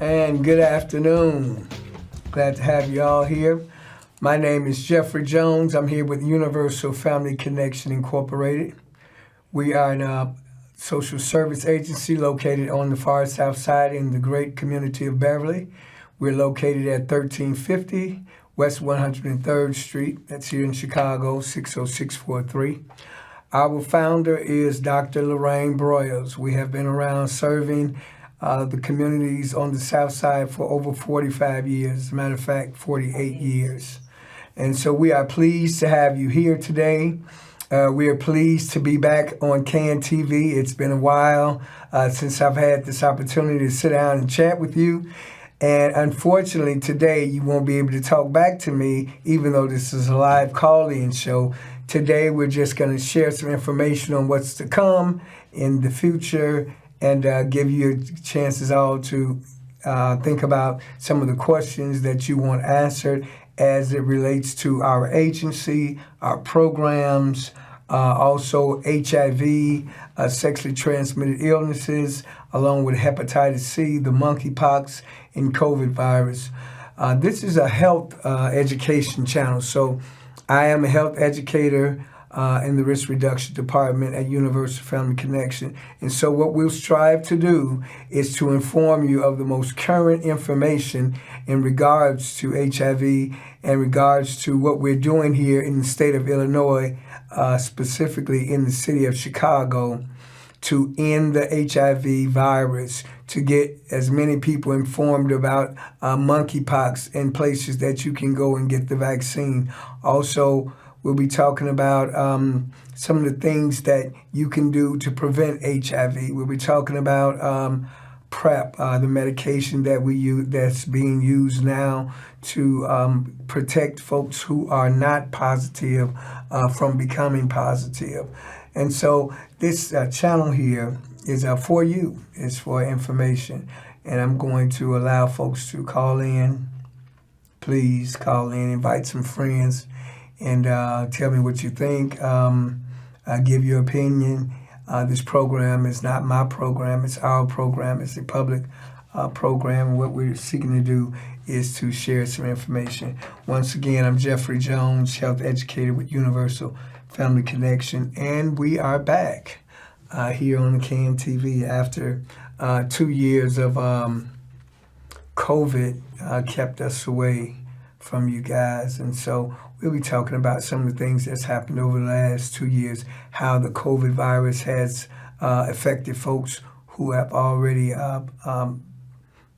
And good afternoon. Glad to have you all here. My name is Jeffery Jones. I'm here with Universal Family Connection Incorporated. We are a social service agency located on the far south side in the great community of Beverly. We're located at 1350 West 103rd Street. That's here in Chicago, 60643. Our founder is Dr. Lorraine Broyles. We have been around serving the communities on the south side for over 45 years. As a matter of fact, 48 years. And so we are pleased to have you here today. We are pleased to be back on CAN TV. It's been a while since I've had this opportunity to sit down and chat with you. And unfortunately, today you won't be able to talk back to me, even though this is a live call-in show. Today, we're just going to share some information on what's to come in the future and give you chances all to think about some of the questions that you want answered as it relates to our agency, our programs, also HIV, sexually transmitted illnesses, along with hepatitis C, the monkeypox, and COVID virus. This is a health education channel, so I am a health educator in the risk reduction department at Universal Family Connection. And so what we'll strive to do is to inform you of the most current information in regards to HIV and regards to what we're doing here in the state of Illinois, specifically in the city of Chicago, to end the HIV virus, to get as many people informed about monkeypox and places that you can go and get the vaccine. Also, we'll be talking about some of the things that you can do to prevent HIV. We'll be talking about PrEP, the medication that we use, that's being used now to protect folks who are not positive from becoming positive. And so this channel here is for you. It's for information. And I'm going to allow folks to call in. Please call in, invite some friends, and tell me what you think. Give your opinion. This program is not my program. It's our program. It's a public program. And what we're seeking to do is to share some information. Once again, I'm Jeffery Jones, health educator with Universal Family Connection, and we are back here on CAN TV after 2 years of COVID kept us away from you guys. And so we'll be talking about some of the things that's happened over the last 2 years, how the COVID virus has affected folks who have already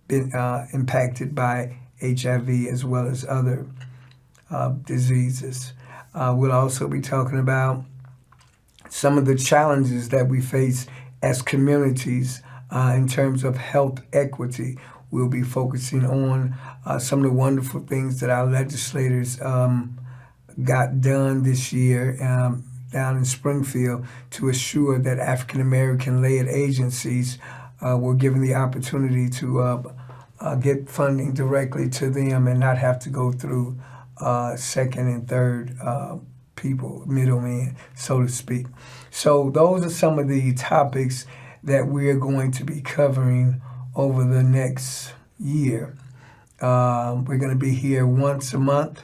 been impacted by HIV as well as other diseases. We'll also be talking about some of the challenges that we face as communities in terms of health equity. We'll be focusing on some of the wonderful things that our legislators got done this year down in Springfield to assure that African-American-led agencies were given the opportunity to get funding directly to them and not have to go through second and third people, middlemen, so to speak. So those are some of the topics that we're going to be covering over the next year. We're going to be here once a month,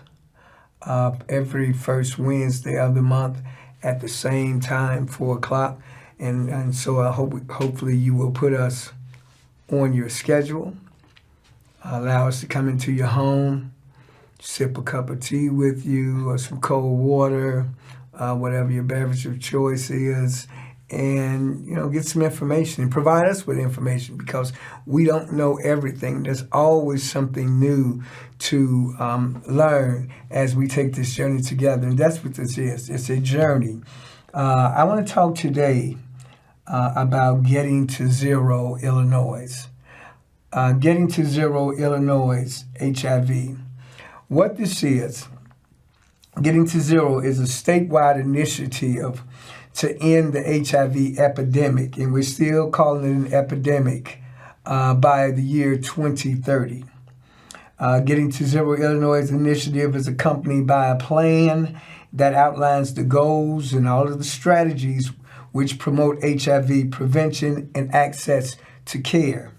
every first Wednesday of the month at the same time, 4 o'clock. And so I hopefully you will put us on your schedule, allow us to come into your home, sip a cup of tea with you or some cold water, whatever your beverage of choice is, and get some information and provide us with information, because we don't know everything. There's always something new to learn as we take this journey together, and that's what this is. It's a journey. I want to talk today about getting to zero Illinois. Getting to zero Illinois HIV. What this is, Getting to Zero is a statewide initiative to end the HIV epidemic, and we're still calling it an epidemic by the year 2030. Getting to Zero Illinois initiative is accompanied by a plan that outlines the goals and all of the strategies which promote HIV prevention and access to care.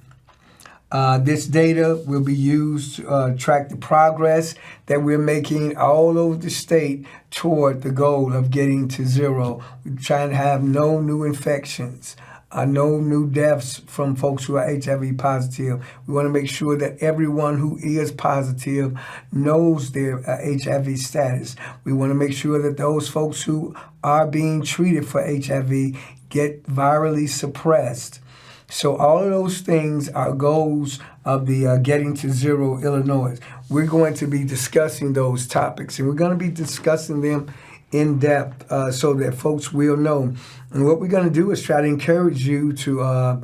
This data will be used to track the progress that we're making all over the state toward the goal of getting to zero. We're trying to have no new infections, no new deaths from folks who are HIV positive. We want to make sure that everyone who is positive knows their HIV status. We want to make sure that those folks who are being treated for HIV get virally suppressed. So all of those things are goals of the Getting to Zero Illinois. We're going to be discussing those topics, and we're going to be discussing them in depth so that folks will know. And what we're going to do is try to encourage you to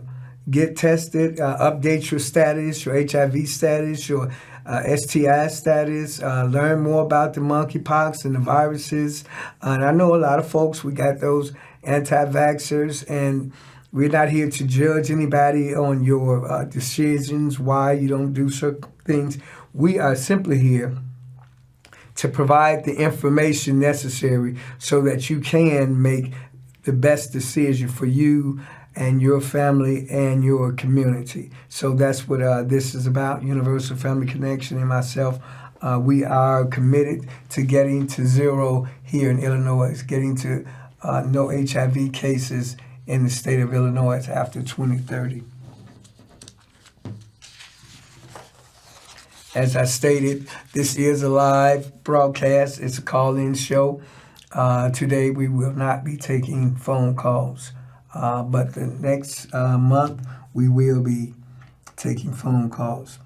get tested, update your status, your HIV status, your STI status, learn more about the monkeypox and the viruses. And I know a lot of folks, we got those anti-vaxxers, and we're not here to judge anybody on your decisions, why you don't do certain things. We are simply here to provide the information necessary so that you can make the best decision for you and your family and your community. So that's what this is about. Universal Family Connection and myself, we are committed to getting to zero here in Illinois, getting to no HIV cases in the state of Illinois after 2030. As I stated, this is a live broadcast. It's a call-in show. Today we will not be taking phone calls, but the next month we will be taking phone calls.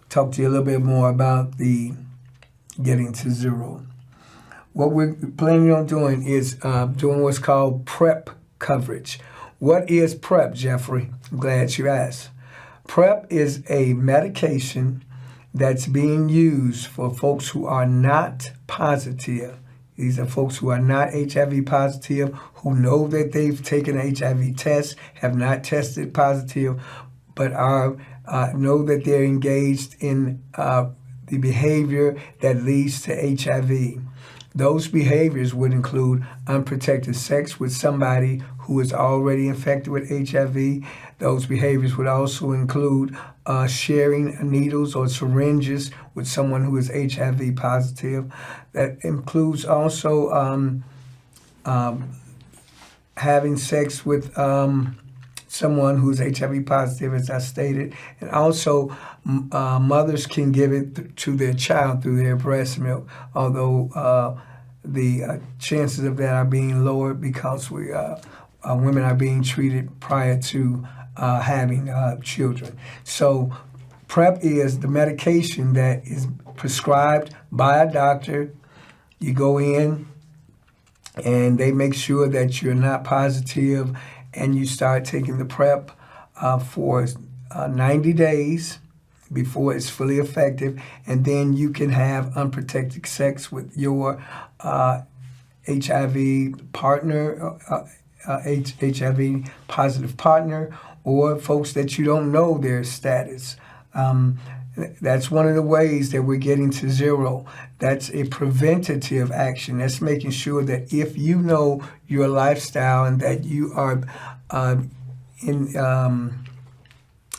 Talk to you a little bit more about the getting to zero. What we're planning on doing is doing what's called PrEP coverage. What is PrEP, Jeffrey? I'm glad you asked. PrEP is a medication that's being used for folks who are not positive. These are folks who are not HIV positive, who know that they've taken an HIV test, have not tested positive, but are know that they're engaged in the behavior that leads to HIV. Those behaviors would include unprotected sex with somebody who is already infected with HIV. Those behaviors would also include sharing needles or syringes with someone who is HIV positive. That includes also having sex with someone who's HIV positive, as I stated. And also, mothers can give it to their child through their breast milk, although the chances of that are being lowered because women are being treated prior to having children. So PrEP is the medication that is prescribed by a doctor. You go in and they make sure that you're not positive, and you start taking the PrEP for 90 days before it's fully effective, and then you can have unprotected sex with your HIV partner, HIV positive partner, or folks that you don't know their status. That's one of the ways that we're getting to zero. That's a preventative action. That's making sure that if you know your lifestyle and that you are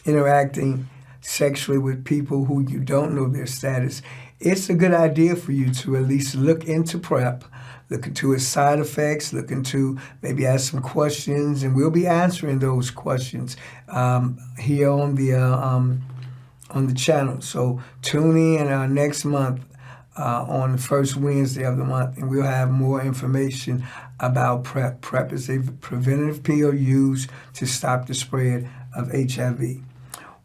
interacting sexually with people who you don't know their status, it's a good idea for you to at least look into PrEP, look into its side effects, look into maybe ask some questions, and we'll be answering those questions here on the channel. So tune in next month on the first Wednesday of the month, and we'll have more information about PrEP. PrEP is a preventative pill used to stop the spread of HIV.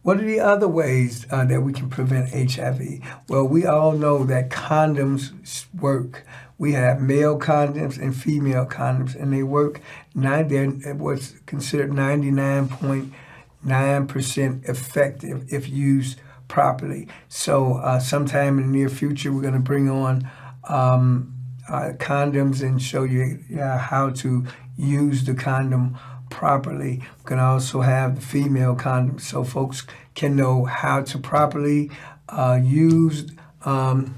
What are the other ways that we can prevent HIV? Well, we all know that condoms work. We have male condoms and female condoms, and they work. They're what's considered 99.9% effective if used properly. So sometime in the near future, we're going to bring on condoms and show you how to use the condom properly. We can also have the female condoms so folks can know how to properly use the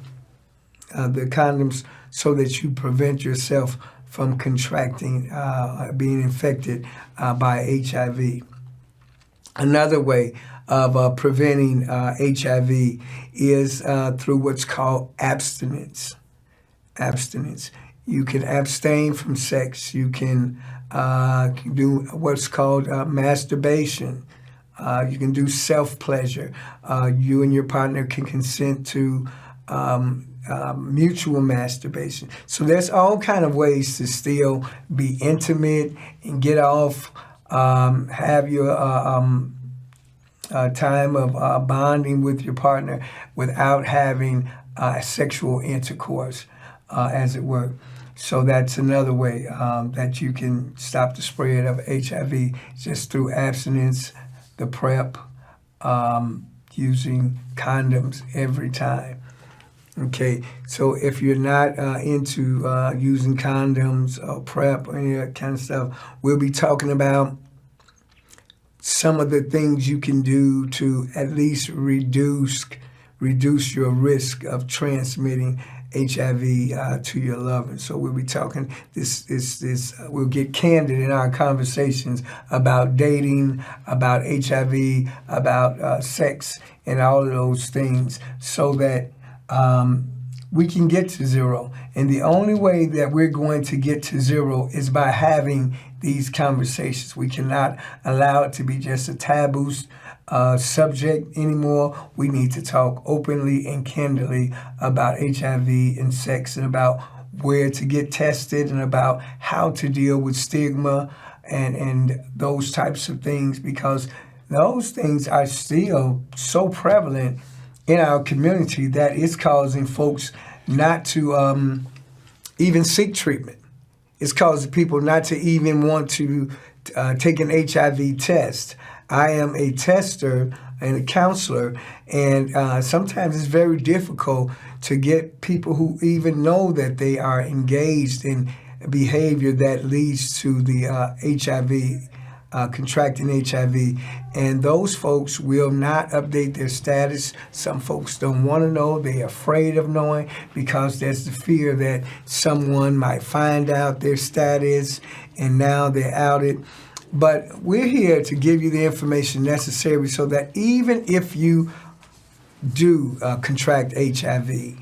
condoms so that you prevent yourself from contracting, being infected by HIV. Another way of preventing HIV is through what's called abstinence. Abstinence. You can abstain from sex. You can do what's called masturbation. You can do self-pleasure. You and your partner can consent to mutual masturbation. So there's all kind of ways to still be intimate and get off, have your time of bonding with your partner without having sexual intercourse, as it were. So that's another way that you can stop the spread of HIV, just through abstinence, the PrEP, using condoms every time. Okay, so if you're not into using condoms or PrEP or any of that kind of stuff, we'll be talking about some of the things you can do to at least reduce your risk of transmitting HIV to your lover. So we'll be talking we'll get candid in our conversations about dating, about HIV, about sex, and all of those things, so that we can get to zero. And the only way that we're going to get to zero is by having these conversations. We cannot allow it to be just a taboo subject anymore. We need to talk openly and candidly about HIV and sex, and about where to get tested, and about how to deal with stigma and those types of things, because those things are still so prevalent in our community that it's causing folks not to even seek treatment. It's causing people not to even want to take an HIV test. I am a tester and a counselor, and sometimes it's very difficult to get people who even know that they are engaged in behavior that leads to the HIV, contracting HIV. And those folks will not update their status. Some folks don't want to know. They're afraid of knowing because there's the fear that someone might find out their status and now they're outed. But we're here to give you the information necessary so that even if you do contract HIV,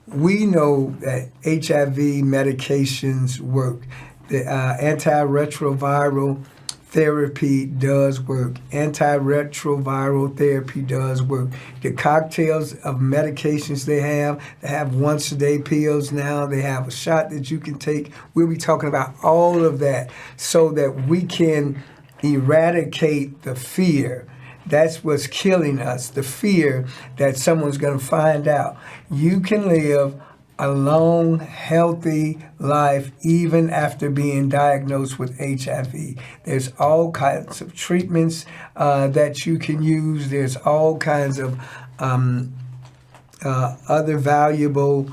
we know that HIV medications work. The antiretroviral therapy does work. Antiretroviral therapy does work. The cocktails of medications they have once-a-day pills now. They have a shot that you can take. We'll be talking about all of that so that we can eradicate the fear. That's what's killing us, the fear that someone's going to find out. You can live a long, healthy life even after being diagnosed with HIV. There's all kinds of treatments that you can use. There's all kinds of other valuable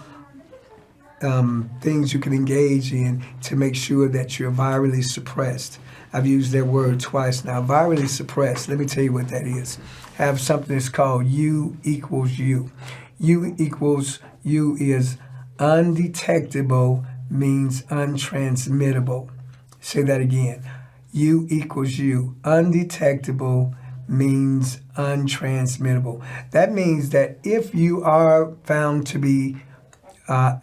things you can engage in to make sure that you're virally suppressed. I've used that word twice now. Virally suppressed, let me tell you what that is. Have something that's called U equals U. U equals U is undetectable, means untransmittable. Say that again. U equals U. Undetectable means untransmittable. That means that if you are found to be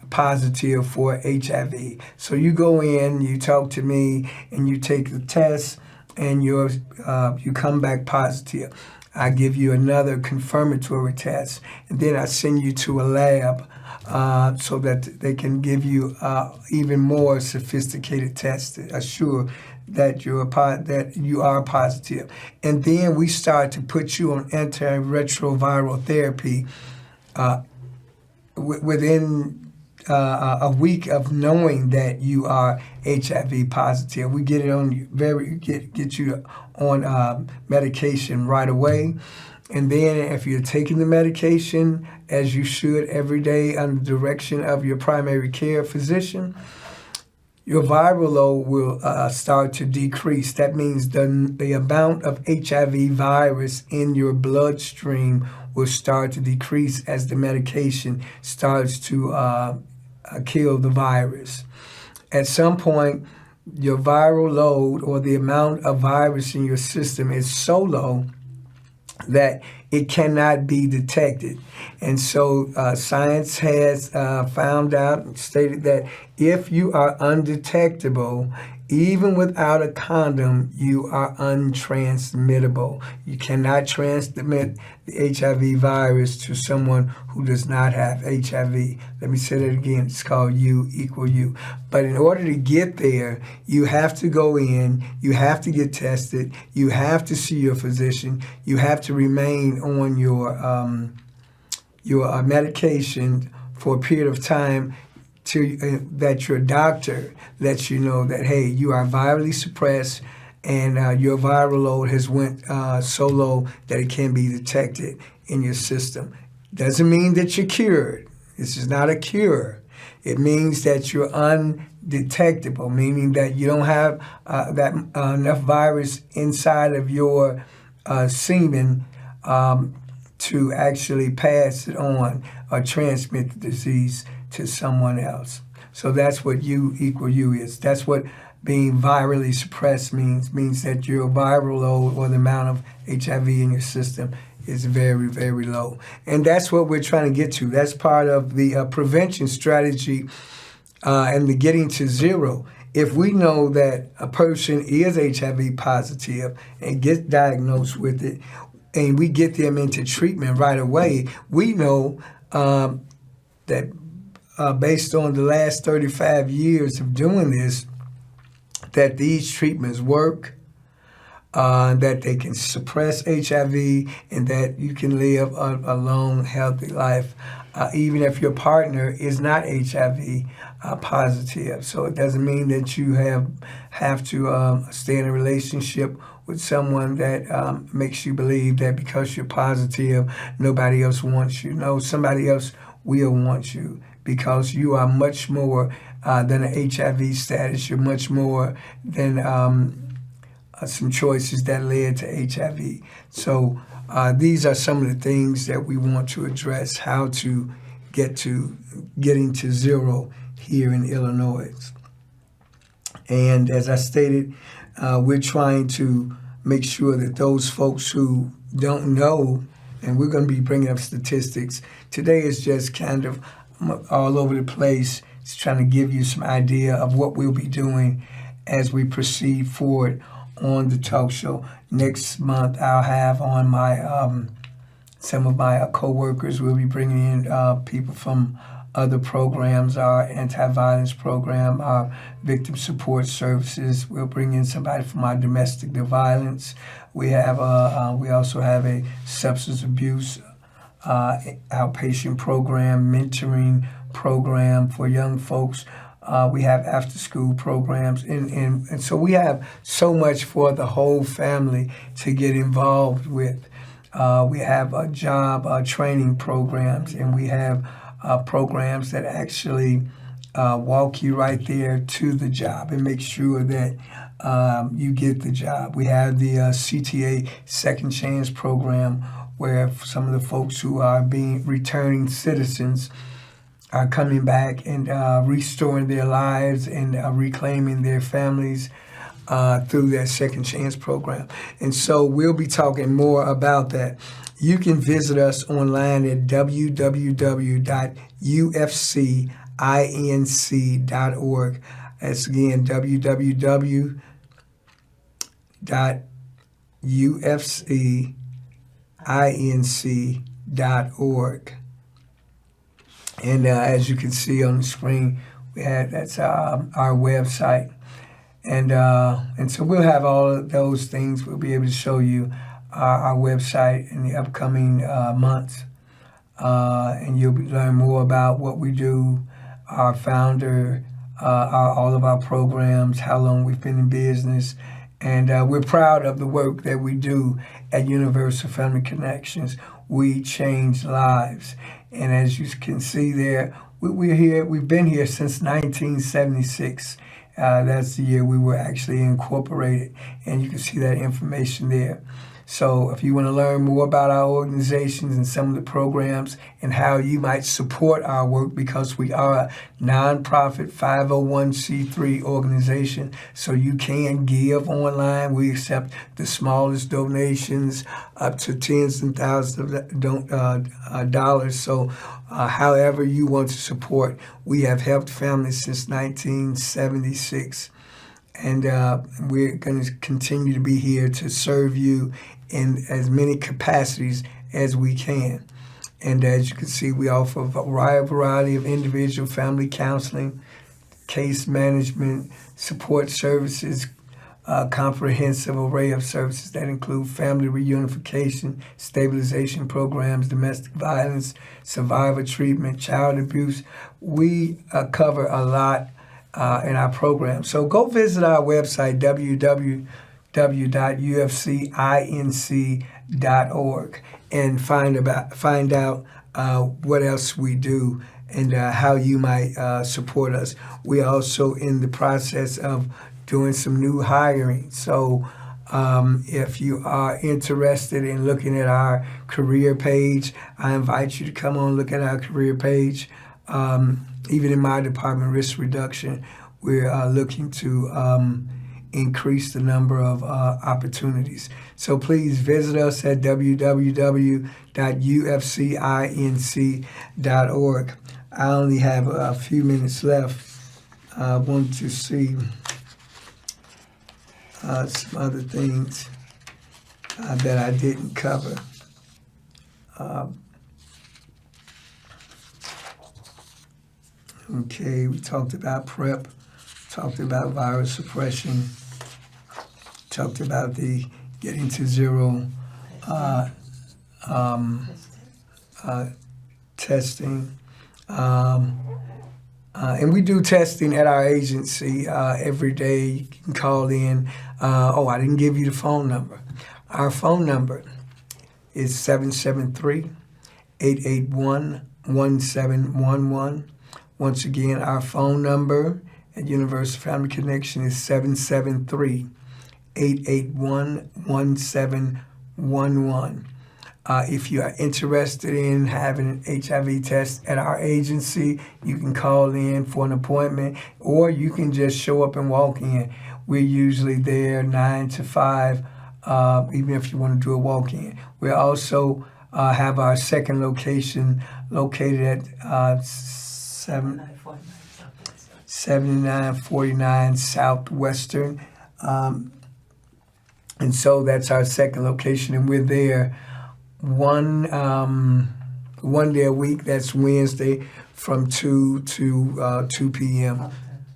positive for HIV, so you go in, you talk to me, and you take the test, and you come back positive. I give you another confirmatory test, and then I send you to a lab so that they can give you even more sophisticated tests to assure that you are positive. And then we start to put you on antiretroviral therapy within a week of knowing that you are HIV positive. We get it on you get you on medication right away. And then if you're taking the medication as you should every day under the direction of your primary care physician, your viral load will start to decrease. That means the amount of HIV virus in your bloodstream will start to decrease as the medication starts to kill the virus. At some point, your viral load or the amount of virus in your system is so low that it cannot be detected. And so science has found out and stated that if you are undetectable, even without a condom, you are untransmittable. You cannot transmit the HIV virus to someone who does not have HIV. Let me say that again. It's called U equal U. But in order to get there, you have to go in, you have to get tested, you have to see your physician, you have to remain on your medication for a period of time to that your doctor lets you know that, hey, you are virally suppressed and your viral load has went so low that it can be detected in your system. Doesn't mean that you're cured. This is not a cure. It means that you're undetectable, meaning that you don't have enough virus inside of your semen to actually pass it on or transmit the disease to someone else. So that's what U equal U is. That's what being virally suppressed means that your viral load or the amount of HIV in your system is very, very low. And that's what we're trying to get to. That's part of the prevention strategy and the getting to zero. If we know that a person is HIV positive and gets diagnosed with it, and we get them into treatment right away, we know that based on the last 35 years of doing this, that these treatments work, that they can suppress HIV, and that you can live a long, healthy life, even if your partner is not HIV positive. So it doesn't mean that you have to stay in a relationship with someone that makes you believe that because you're positive, nobody else wants you. No, somebody else will want you because you are much more than an HIV status. You're much more than some choices that led to HIV. So these are some of the things that we want to address, how to getting to zero here in Illinois. And as I stated, we're trying to make sure that those folks who don't know, and we're going to be bringing up statistics. Today is just kind of all over the place. It's trying to give you some idea of what we'll be doing as we proceed forward on the talk show. Next month, I'll have on my some of my co-workers. We'll be bringing in people from other programs, our anti-violence program, our victim support services. We'll bring in somebody from our domestic violence. We also have a substance abuse outpatient program, mentoring program for young folks. We have after-school programs, and so we have so much for the whole family to get involved with. We have job training programs, and we have programs that actually walk you right there to the job and make sure that you get the job. We have the CTA Second Chance program, where some of the folks who are being returning citizens are coming back and restoring their lives and reclaiming their families through that Second Chance program. And so we'll be talking more about that. You can visit us online at www.ufcinc.org. That's again www.ufcinc.org. And as you can see on the screen, that's our website. And so we'll have all of those things. We'll be able to show you our website in the upcoming months. And you'll learn more about what we do, our founder, all of our programs, how long we've been in business. And we're proud of the work that we do at Universal Family Connections. We change lives. And as you can see there, we're here. We've been here since 1976. That's the year we were actually incorporated. And you can see that information there. So if you want to learn more about our organizations and some of the programs and how you might support our work, because we are a nonprofit 501c3 organization, so you can give online. We accept the smallest donations up to tens and thousands of dollars. So however you want to support, we have helped families since 1976. And we're going to continue to be here to serve you in as many capacities as we can. And as you can see, we offer a variety of individual family counseling, case management, support services, comprehensive array of services that include family reunification, stabilization programs, domestic violence, survivor treatment, child abuse. We cover a lot in our program. So go visit our website, www.ufcinc.org, and find out what else we do and how you might support us. We're also in the process of doing some new hiring. So if you are interested in looking at our career page, I invite you to come on look at our career page. Even in my department, risk reduction, we're looking to increase the number of opportunities. So please visit us at www.ufcinc.org. I only have a few minutes left. I want to see some other things that I didn't cover. Okay, we talked about PrEP, talked about virus suppression, talked about the getting to zero testing. And we do testing at our agency every day. You can call in. I didn't give you the phone number. Our phone number is 773-881-1711. Once again, our phone number at Universal Family Connection is 773-881-1711. If you are interested in having an HIV test at our agency, you can call in for an appointment, or you can just show up and walk in. We're usually there 9 to 5, even if you want to do a walk-in. We also have our second location located at 7949 Southwestern. And so that's our second location, and we're there one day a week. That's Wednesday from 2 to 2 p.m.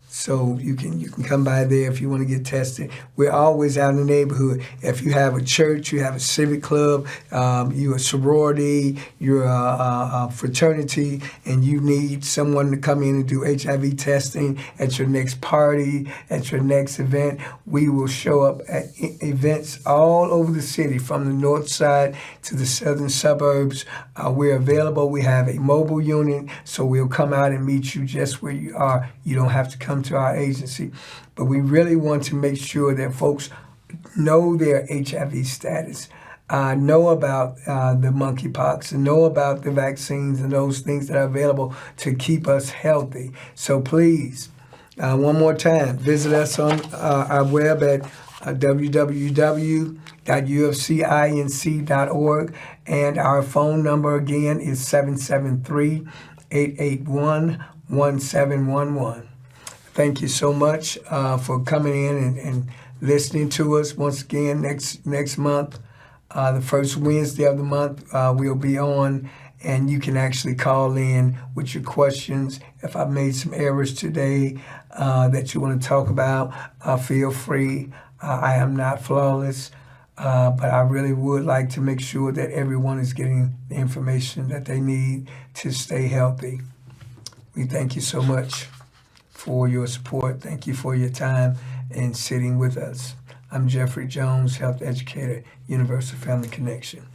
So you can come by there if you want to get tested. We're always out in the neighborhood. If you have a church, you have a civic club, you're a sorority, you're a fraternity, and you need someone to come in and do HIV testing at your next party, at your next event, we will show up at events all over the city, from the north side to the southern suburbs. We're available. We have a mobile unit, so we'll come out and meet you just where you are. You don't have to come to our agency, but we really want to make sure that folks know their HIV status, know about the monkeypox, and know about the vaccines and those things that are available to keep us healthy. So please, one more time, visit us on our web at www.ufcinc.org, and our phone number again is 773-881-1711. Thank you so much for coming in and listening to us. Once again, next month, the first Wednesday of the month, we'll be on, and you can actually call in with your questions. If I made some errors today that you want to talk about, feel free. I am not flawless, but I really would like to make sure that everyone is getting the information that they need to stay healthy. We thank you so much for your support. Thank you for your time and sitting with us. I'm Jeffery Jones, health educator, Universal Family Connection.